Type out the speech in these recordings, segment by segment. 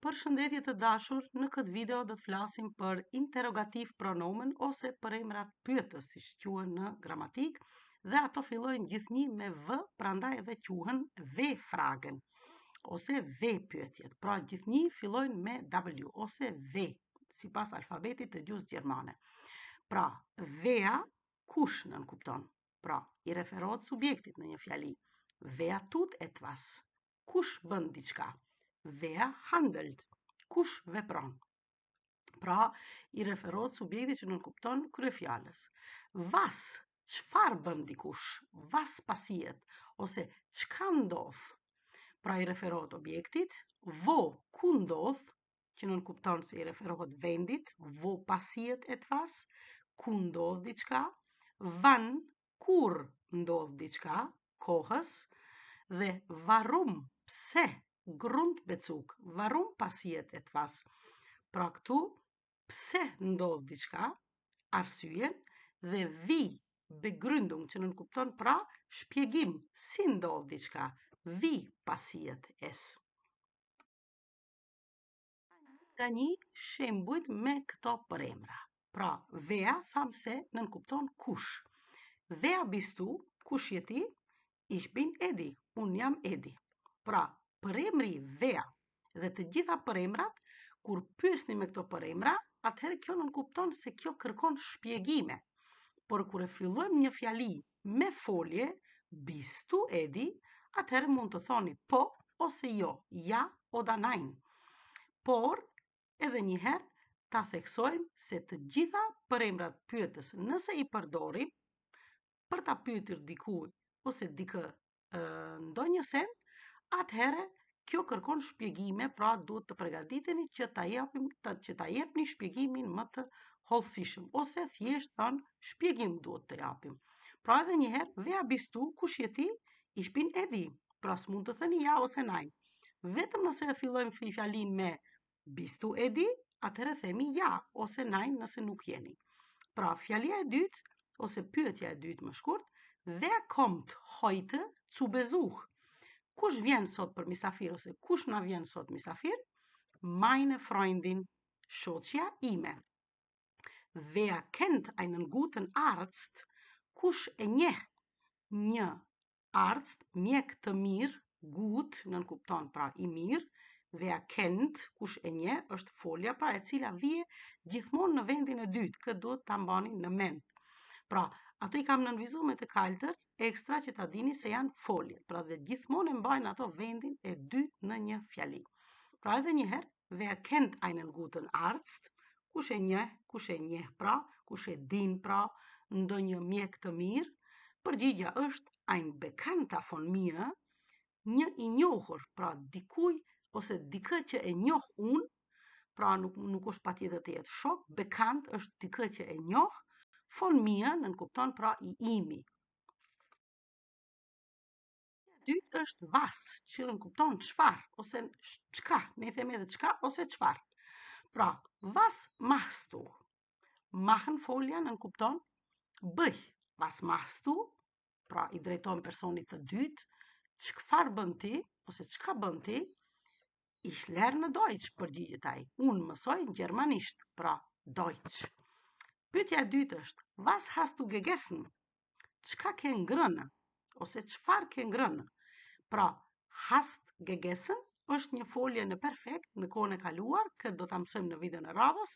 Përshëndetje të dashur, në këtë video do të flasim për interrogativ pronomen ose për emrat pyetës, siç quhen në gramatik, dhe ato fillojnë gjithnjë me v, prandaj edhe quhen v-fragen ose v-pyetjet. Pra gjithnjë fillojnë me w ose v, sipas alfabetit të gjuhës gjermane. Pra, vea kush nënkupton? Pra, i referohet subjektit në një fjali. Vea tut etwas. Kush bën diçka? Vea handelt, kush vepron. Pra, i referohet subjektit që nënkupton kryefjalës. Was, çfarë bën dikush? Was passiert, ose çka ndodh? Pra, i referohet objektit. Wo, ku ndodh, që nënkupton se i referohet vendit. Wo passiert etwas, ku ndodh diçka. Wann, kur ndodh diçka, kohës. Dhe warum, pse, Grundbezug, warum passiert etwas? Pra këtu, pse ndodh diçka, arsyen, dhe wie, begründung, që nënkupton pra shpjegim, si ndodh diçka, wie passiert es. Ka një shembujt me këto përemra. Pra, vea tham se nënkupton kush. Vea bist du, kush je ti? Ich bin Edi, unë jam Edi. Pra, përemri vea dhe të gjitha përemrat, kur pyesni me këto përemra, atëherë kjo nënkupton se kjo kërkon shpjegime. Por kur e fillojmë një fjali me folje, bist du Edi, atëherë mund të thoni po ose jo, ja oda nein. Por, edhe njëherë, ta theksojmë se të gjitha përemrat pyetës nëse i përdorim për ta pyetur dikuj ose dikë ndonjë send, atëherë kjo kërkon shpjegime, pra duhet të përgatiteni që ta jepni shpjegimin më të hollësishëm, ose thjesht thon shpjegim duhet të japim. Pra edhe njëherë, vea bist du, kush je ti? Ich bin Edi. Pra s'mund të thëni ja ose nein. Vetëm nëse e fillojmë fjalin me bist du Edi, atëherë themi ja ose nein nëse nuk jeni. Pra fjalia e dytë, ose pyetja e dytë më shkurt, wer kommt heute zu Besuch? Kush vjen sot për misafir, ose kush na vjen sot misafir? Meine Freundin, shoqja ime. Wer kennt einen guten Arzt? Kush e njeh një arzt, mjek të mirë, gut, nënkupton pra i mirë. Wer kennt, kush e njeh, është folja pra e cila vije gjithmonë në vendin e dytë, këtë duhet ta mbani në mend. Pra, ato i kam nënvizu me të kaltërt, ekstra që ta dini se janë folje. Pra dhe gjithmonë e mbajnë ato vendin e dytë në një fjali. Pra edhe njëherë, wer kennt einen guten Arzt? Kush e njeh pra, kush e din pra, ndonjë mjek të mirë? Përgjigja është ein Bekannter von mir, një i njohur, pra dikuj ose dikë që e njoh unë, pra nuk është patjetër të jetë shok, bekannt është dikë që e njoh, von mir nënkupton pra i imi. Dytë është was, që nënkupton çfarë, ose çka, ne themi edhe çka ose çfarë. Pra, was machst du? Machen folja nënkupton bëj. Was machst du? Pra, i drejton personit të dytë, çfarë bën ti, ose çka bën ti? Ich lerne Deutsch, përgjigjet ai. Unë mësoj gjermanisht, pra Deutsch. Pyetja e dytë është, was hast du gegessen? Çka ke ngrënë? Ose çfarë ke ngrënë? Pra, hast gegessen është një folje në perfekt në kohën e kaluar, këtë do ta mësojmë në videon e radhës.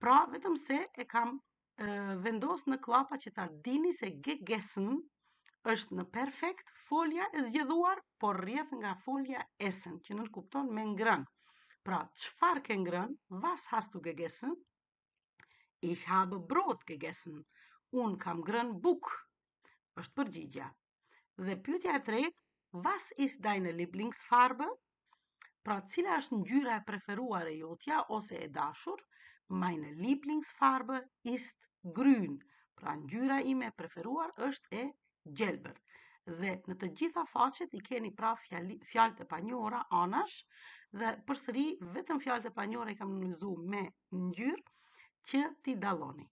Pra, vetëm se e kam vendos në klapa që ta dini se gegessen është në perfekt folja e zgjedhuar, por rrjedh nga folja essen, që nënkupton me ngrënë. Pra, çfarë ke ngrënë? Was hast du gegessen? Ich habe Brot gegessen. Unë kam ngrënë buk, është përgjigja. Dhe pyetja e tretë, was ist deine Lieblingsfarbe? Pra, cila është ngjyra e preferuar e jotja ose e dashur? Meine Lieblingsfarbe ist grün. Pra, ngjyra ime e preferuar është e gjelbërt. Dhe në të gjitha faqet i keni pra fjalët e panjohura anash, dhe përsëri vetëm fjalët e panjohura i kam nënvizuar me ngjyrë që ti dalloni.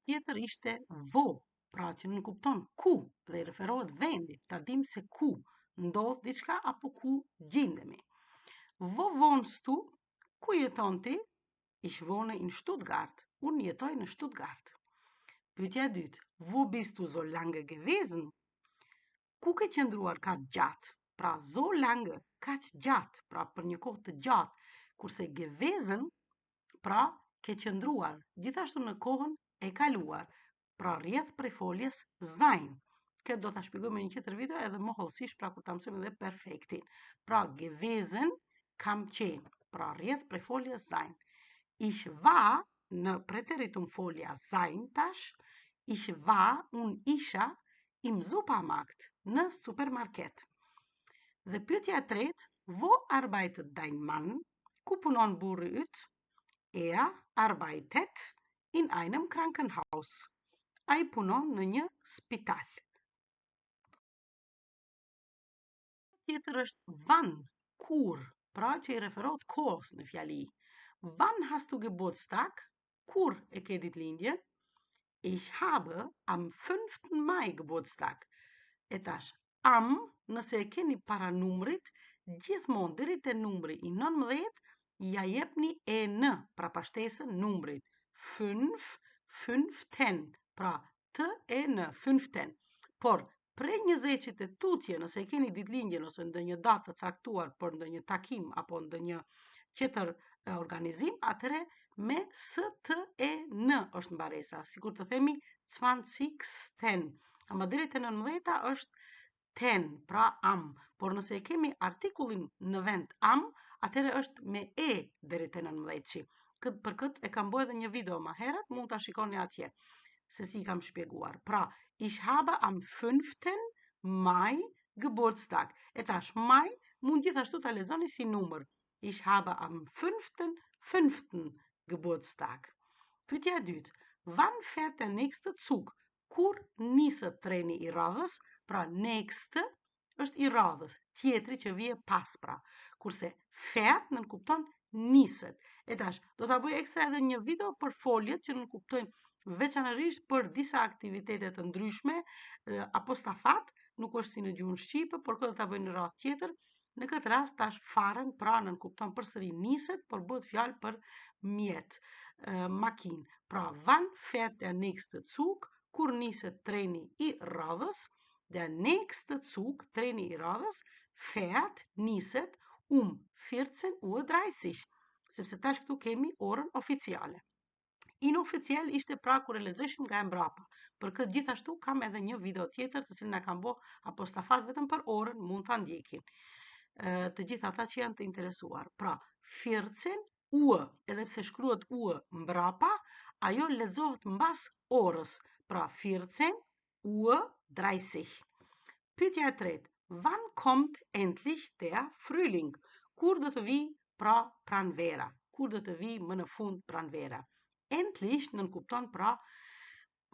Tjetër ishte wo, pra që nënkupton ku, dhe i referohet vendit, ta dim se ku ndodh diçka apo ku gjendemi. Wo wohnst du? Ku jeton ti? Ich wohne in Stuttgart. Unë jetoj në Stuttgart. Pyetja e dytë. Wo bist du so lange gewesen? Ku ke qëndruar kaq gjatë? Pra so lange, kaq gjatë, pra për një kohë të gjatë, kurse gewesen, pra ke qëndruar, gjithashtu në kohën e kaluar, pra rrjedh prej foljes sein. Këtë do ta shpjegoj me një tjetër video edhe më hollësisht, pra kur ta mësojmë edhe perfektin. Pra gewesen kam qenë, pra rrjedh prej foljes sein. Ich war në preteritum folja sein tash, ich war, unë isha im supermarkt, në supermarket. Dhe pyetja e tretë, wo arbeitet dein Mann? Ku punon burri yt? Er arbeitet in einem Krankenhaus. Ai punon në një spital. Tjetër është wann, kur, pra që i referohet kohës në fjali. Wann hast du Geburtstag? Kur e ke ditëlindjen? Ich habe am 5. Mai Geburtstag. E tash, am, nëse e keni para numrit, gjithmonë deri te numri i 19, ja jepni e në, pra pashtesën numrit. 5, 15, pra të e në 15. Por, prej 20 e tutje, nëse e keni ditëlindjen ose ndonjë datë të caktuar për ndonjë takim apo ndonjë tjetër organizim, atëre me STN është mbaresa, sikur të themi 20. Ama deri te 19 është ten, pra am, por nëse e kemi artikullin në vend am, atëre është me e deri te 19. Për këtë e kam bërë edhe një video më herët, mund ta shikoni atje se si kam shpjeguar. Pra, ich habe am 5. Mai Geburtstag. E tash, maj mund gjithashtu ta lexoni si numër. Ich habe am 5. Geburtstag. Pyetja e dytë. Wann fährt der nächste Zug? Kur niset treni i radhës? Pra, nächste është i radhës, tjetri që vije pas pra. Kurse fährt nënkupton niset. E tash, do ta bëj ekstra edhe një video për foljet që nënkuptojnë veçanërisht për disa aktivitete të ndryshme, apostafat, nuk është si në gjuhën shqipe, por këtë do ta bëj në radhë tjetër. Në këtë rast tash faren, pra nënkupton përsëri niset, por bëhet fjalë për mjet, makinë. Pra, wann fährt der nächste Zug? Kur niset treni i radhës? Der nächste Zug, treni i radhës, fährt, niset, 14:30, sepse tash këtu kemi orën oficiale. Inoficial ishte pra kur e lexojshim nga e mbrapa. Për këtë gjithashtu kam edhe një video tjetër të cilin e kam bë apostafat vetëm për orën, mund ta ndjekin. Të gjithë ata që janë të interesuar. Pra, 14 uë, edhe pse shkruhet uë mbrapa, ajo lexohet mbas orës. Pra, 14:30. Pyetja e tretë. Wann kommt endlich der Frühling? Kur do të vi pra pranvera? Kur do të vi më në fund pranvera? Endlich nënkupton pra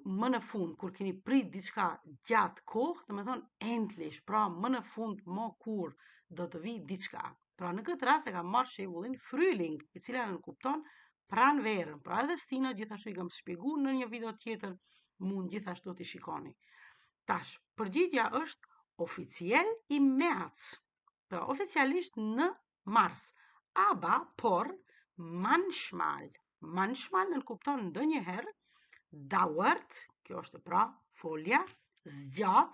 më në fund, kur keni prit diçka gjatë kohë, do të thonë endlich, pra më në fund, më kur do të vi diçka. Pra në këtë rast e kam marrë shembullin Frühling, e cila nënkupton pranverën. Pra edhe Stina gjithashtu i kam shpjeguar në një video tjetër, mund gjithashtu t'i shikoni. Tash, përgjigja është oficial i März. Pra oficialisht në mars. Aba, por, manchmal. Manchmal nënkupton ndonjëherë, dauert, kjo është pra folja, zgjat,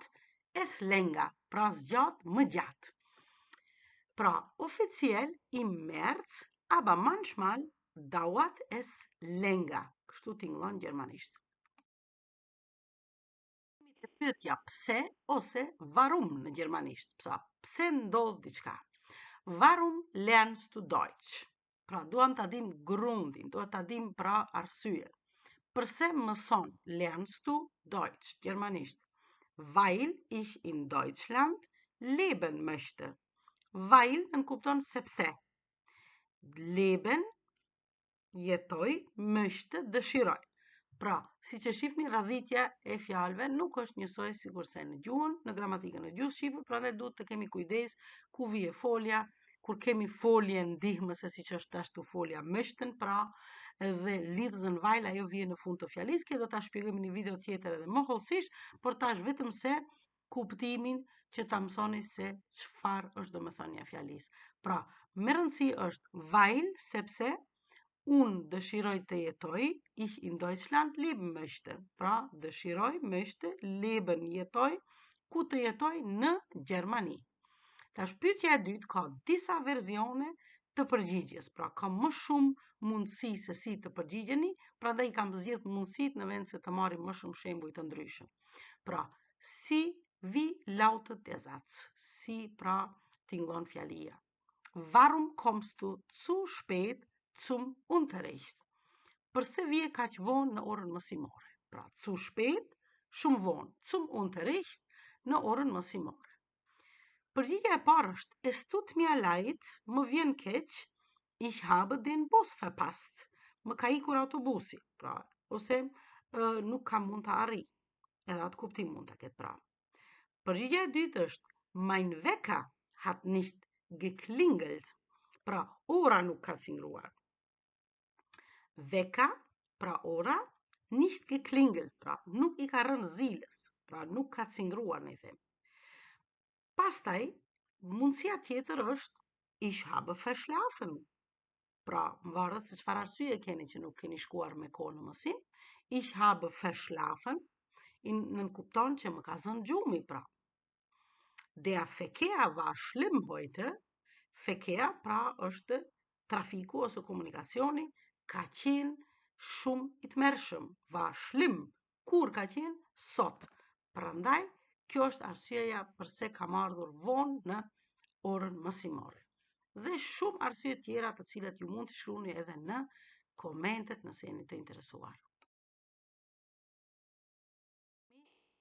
es länger, pra zgjat më gjatë. Pra, oficial i März, aber manchmal dauert es länger. Kështu tingëllon gjermanisht. Pyetja pse ose warum në gjermanisht. Pse ndodh diçka. Warum lernst du Deutsch? Pra, duam ta dim grundin, duam ta dim pra arsye. Përse mëson lernst du Deutsch, gjermanisht? Weil ich in Deutschland leben möchte. Weil nënkupton sepse. Leben, jetoj, möchte, dëshiroj. Pra, si që shifni, radhitja e fjalëve nuk është njësoj sikurse në gjuhën, në gramatikën e gjuhës shqipe, pra dhe duhet të kemi kujdes ku vije folja, kur kemi folje ndihmëse siç është ashtu folja möchten, pra dhe lidhën weil ajo vije në fund të fjalisë, që do ta shpjegojmë në një video tjetër edhe më hollësisht, por tash vetëm se kuptimin që ta mësoni se çfarë është domethënia e fjalisë. Pra, me rëndësi është weil, sepse unë dëshiroj të jetoj, ich in Deutschland leben möchte. Pra, dëshiroj, möchte, leben, jetoj, ku të jetoj në Gjermani. Tash pyetja e dytë ka disa versione të përgjigjes, pra ka më shumë mundësi se si të përgjigjeni, prandaj kam zgjedhur mundësitë në vend se të marrim më shumë shembuj të ndryshëm. Pra, si wie lautet der Satz? Si pra tingëllon fjalia. Warum kommst du zu spät zum Unterricht? Përse vije kaq vonë në orën mësimore? Pra, zu spät, shumë vonë, zum Unterricht, në orën mësimore. Përgjigja e parë është, es tut mir leid, më vjen keq, ich habe den Bus verpasst. Më ka ikur autobusi, pra, ose nuk kam mund të arri. Edhe atë kuptim mund të ketë pra. Përgjigja e dytë është, mein Wecker hat nicht geklingelt. Pra, ora nuk ka cingruar. Wecker, pra ora, nicht geklingelt, pra nuk i ka rënë zilës, pra nuk ka cingruar në i them. Pastaj, mundësia tjetër është ich habe verschlafen. Pra, më varet se çfarë arsye keni që nuk keni shkuar me kohë në mësim. Ich habe verschlafen, nënkupton që më ka zënë gjumi, pra. Der Verkehr war schlimm heute. Verkehr, pra, është trafiku ose komunikacioni, ka qenë shumë i tmerrshëm. War schlimm. Kur ka qenë? Sot. Prandaj, kjo është arsyeja përse kam ardhur vonë në orën mësimore. Dhe shumë arsye tjera të cilat ju mund të shkruani edhe në komentet nëse jeni të interesuar.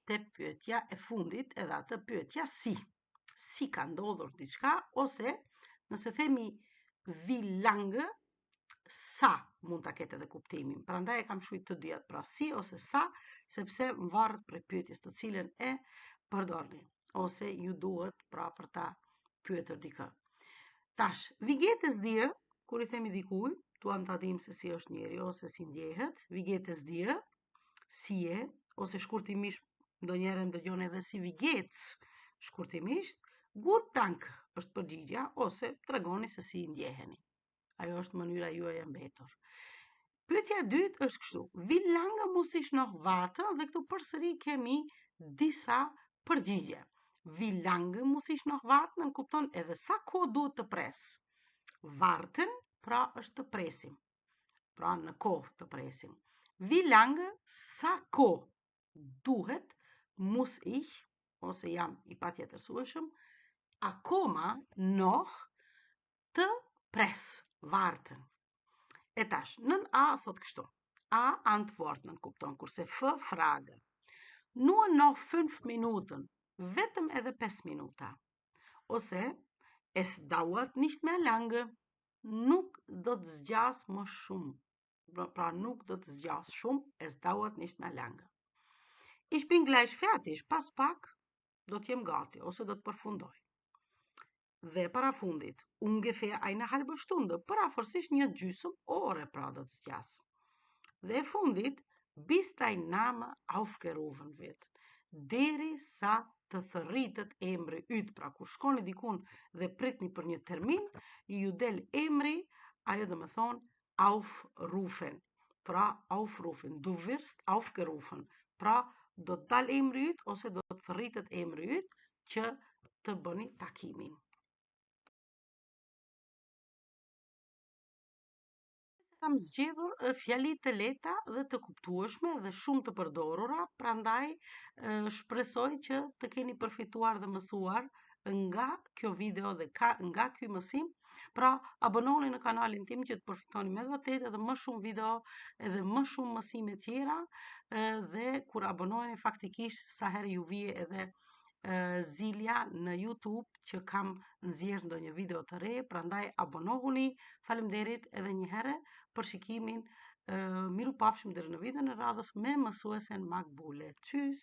Te pyetja e fundit edhe atë pyetja si. Si ka ndodhur diçka ose nëse themi wie lange, sa mund ta ketë edhe kuptimin. Prandaj e kam shkruar të dyja, pra si ose sa, sepse më varet prej pyetjes të cilën e përdorni, ose ju duhet pra për ta pyetur dikë. Tash, wie geht es dir? Kur i themi dikujt, duam ta dim se si është njeri ose si ndjehet. Wie geht es dir? Si je? Ose shkurtimisht ndonjëherë dëgjon edhe si wie geht's? Shkurtimisht, gut dank është përgjigja ose tregoni se si ndjeheni. Ajo është mënyra juaj e mbetur. Pyetja e dytë është kështu: Wie lange muss ich noch warten? Dhe këtu përsëri kemi disa përgjigje. Wie lange muss ich noch warten? Në kupton edhe sa kohë duhet të pres. Warten, pra është të presim. Pra në kohë të presim. Wie lange, sa kohë duhet, muss ich, ose jam i patjetërsueshëm, akoma noch të pres. Warten. E tash, nën A thot kështu. A antwoord në kupton, kurse F frage. Nur noch 5 minuten, vetëm edhe 5 minuta. Ose, es dauert nicht mehr lange, nuk do të zgjas më shumë. Pra nuk do të zgjas shumë, es dauert nicht mehr lange. Ich bin gleich fertig, pas pak do të jem gati, ose do të përfundoj. Dhe para fundit, ungefähr eine halbe Stunde, për afërsisht një gjysmë ore pra do të zgjas. Dhe fundit, bis dein Name aufgerufen wird. Deri sa të thërritet emri yt, pra kur shkoni dikun dhe pritni për një termin, ju del emri, ajo do të thonë aufrufen. Pra aufrufen, du wirst aufgerufen. Pra do të dal emri yt ose do të thërritet emri yt që të bëni takimin. Kam zgjedhur fjali të lehta dhe të kuptueshme dhe shumë të përdorura, prandaj shpresoj që të keni përfituar dhe mësuar nga kjo video dhe nga ky mësim. Pra, abononi në kanalin tim që të përfitoni me vërtet edhe më shumë video edhe më shumë mësime tjera, dhe kur abonojeni faktikisht sa herë ju vije edhe zilja në YouTube që kam nxjerrë ndonjë video të re, prandaj abonohuni. Faleminderit edhe një herë për shikimin. Miru pafshim deri në videon e radhës me mësuesen Makbule. Tschüss.